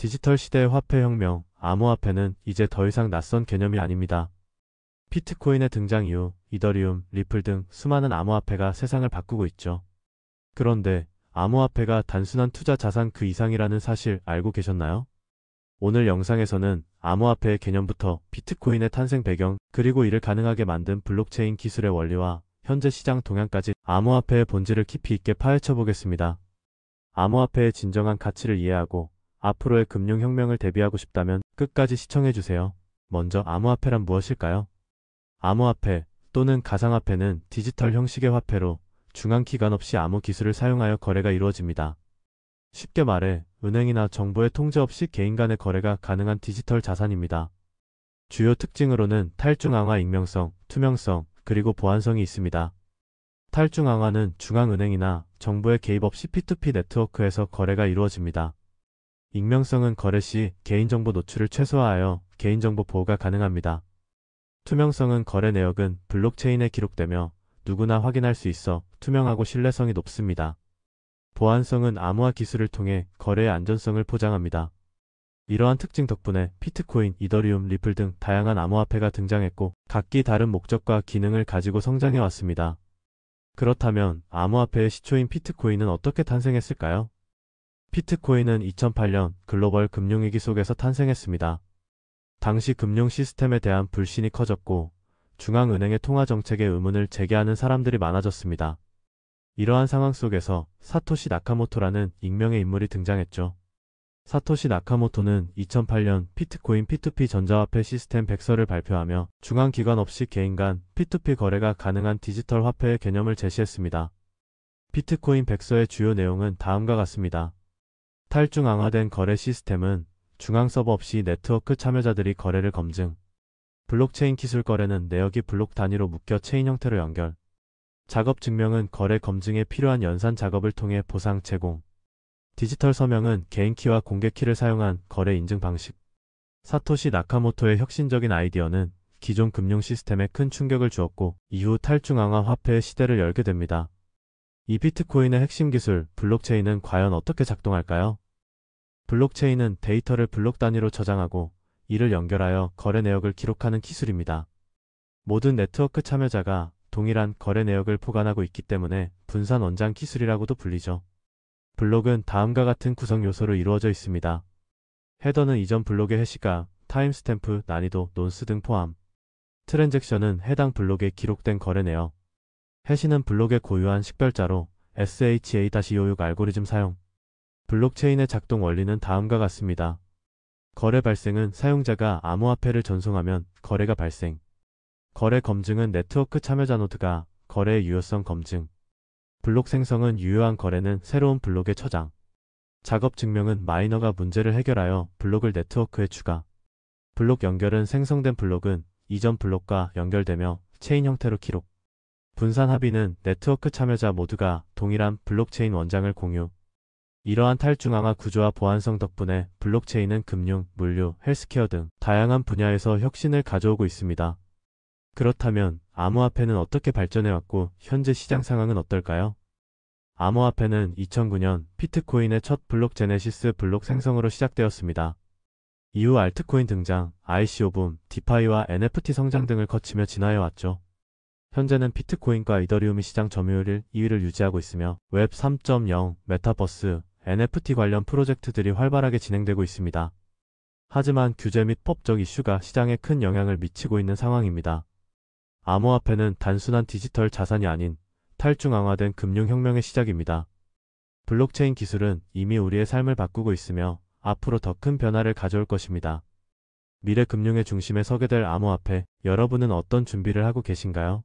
디지털 시대의 화폐혁명, 암호화폐는 이제 더 이상 낯선 개념이 아닙니다. 비트코인의 등장 이후 이더리움, 리플 등 수많은 암호화폐가 세상을 바꾸고 있죠. 그런데 암호화폐가 단순한 투자 자산 그 이상이라는 사실 알고 계셨나요? 오늘 영상에서는 암호화폐의 개념부터 비트코인의 탄생 배경, 그리고 이를 가능하게 만든 블록체인 기술의 원리와 현재 시장 동향까지 암호화폐의 본질을 깊이 있게 파헤쳐 보겠습니다. 암호화폐의 진정한 가치를 이해하고 앞으로의 금융혁명을 대비하고 싶다면 끝까지 시청해주세요. 먼저 암호화폐란 무엇일까요? 암호화폐 또는 가상화폐는 디지털 형식의 화폐로 중앙기관 없이 아무 기술을 사용하여 거래가 이루어집니다. 쉽게 말해 은행이나 정부의 통제 없이 개인 간의 거래가 가능한 디지털 자산입니다. 주요 특징으로는 탈중앙화 익명성, 투명성, 그리고 보안성이 있습니다. 탈중앙화는 중앙은행이나 정부의 개입 없이 P2P 네트워크에서 거래가 이루어집니다. 익명성은 거래 시 개인정보 노출을 최소화하여 개인정보 보호가 가능합니다. 투명성은 거래 내역은 블록체인에 기록되며 누구나 확인할 수 있어 투명하고 신뢰성이 높습니다. 보안성은 암호화 기술을 통해 거래의 안전성을 보장합니다. 이러한 특징 덕분에 비트코인, 이더리움, 리플 등 다양한 암호화폐가 등장했고 각기 다른 목적과 기능을 가지고 성장해 왔습니다. 그렇다면 암호화폐의 시초인 비트코인은 어떻게 탄생했을까요? 비트코인은 2008년 글로벌 금융위기 속에서 탄생했습니다. 당시 금융 시스템에 대한 불신이 커졌고 중앙은행의 통화 정책에 의문을 제기하는 사람들이 많아졌습니다. 이러한 상황 속에서 사토시 나카모토라는 익명의 인물이 등장했죠. 사토시 나카모토는 2008년 비트코인 P2P 전자화폐 시스템 100서를 발표하며 중앙기관 없이 개인 간 P2P 거래가 가능한 디지털 화폐의 개념을 제시했습니다. 비트코인 100서의 주요 내용은 다음과 같습니다. 탈중앙화된 거래 시스템은 중앙 서버 없이 네트워크 참여자들이 거래를 검증. 블록체인 기술 거래는 내역이 블록 단위로 묶여 체인 형태로 연결. 작업 증명은 거래 검증에 필요한 연산 작업을 통해 보상 제공. 디지털 서명은 개인 키와 공개 키를 사용한 거래 인증 방식. 사토시 나카모토의 혁신적인 아이디어는 기존 금융 시스템에 큰 충격을 주었고 이후 탈중앙화 화폐의 시대를 열게 됩니다. 이 비트코인의 핵심 기술, 블록체인은 과연 어떻게 작동할까요? 블록체인은 데이터를 블록 단위로 저장하고 이를 연결하여 거래 내역을 기록하는 기술입니다. 모든 네트워크 참여자가 동일한 거래 내역을 보관하고 있기 때문에 분산 원장 기술이라고도 불리죠. 블록은 다음과 같은 구성 요소로 이루어져 있습니다. 헤더는 이전 블록의 해시가, 타임스탬프, 난이도, 논스 등 포함. 트랜잭션은 해당 블록에 기록된 거래 내역. 해시는 블록의 고유한 식별자로 SHA-256 알고리즘 사용. 블록체인의 작동 원리는 다음과 같습니다. 거래 발생은 사용자가 암호화폐를 전송하면 거래가 발생. 거래 검증은 네트워크 참여자 노드가 거래의 유효성 검증. 블록 생성은 유효한 거래는 새로운 블록의 저장. 작업 증명은 마이너가 문제를 해결하여 블록을 네트워크에 추가. 블록 연결은 생성된 블록은 이전 블록과 연결되며 체인 형태로 기록. 분산 합의는 네트워크 참여자 모두가 동일한 블록체인 원장을 공유. 이러한 탈중앙화 구조와 보안성 덕분에 블록체인은 금융, 물류, 헬스케어 등 다양한 분야에서 혁신을 가져오고 있습니다. 그렇다면 암호화폐는 어떻게 발전해왔고 현재 시장 상황은 어떨까요? 암호화폐는 2009년 비트코인의 첫 블록 제네시스 블록 생성으로 시작되었습니다. 이후 알트코인 등장, ICO 붐, 디파이와 NFT 성장 등을 거치며 진화해왔죠. 현재는 비트코인과 이더리움이 시장 점유율 2위를 유지하고 있으며 웹 3.0, 메타버스, NFT 관련 프로젝트들이 활발하게 진행되고 있습니다. 하지만 규제 및 법적 이슈가 시장에 큰 영향을 미치고 있는 상황입니다. 암호화폐는 단순한 디지털 자산이 아닌 탈중앙화된 금융혁명의 시작입니다. 블록체인 기술은 이미 우리의 삶을 바꾸고 있으며 앞으로 더 큰 변화를 가져올 것입니다. 미래 금융의 중심에 서게 될 암호화폐, 여러분은 어떤 준비를 하고 계신가요?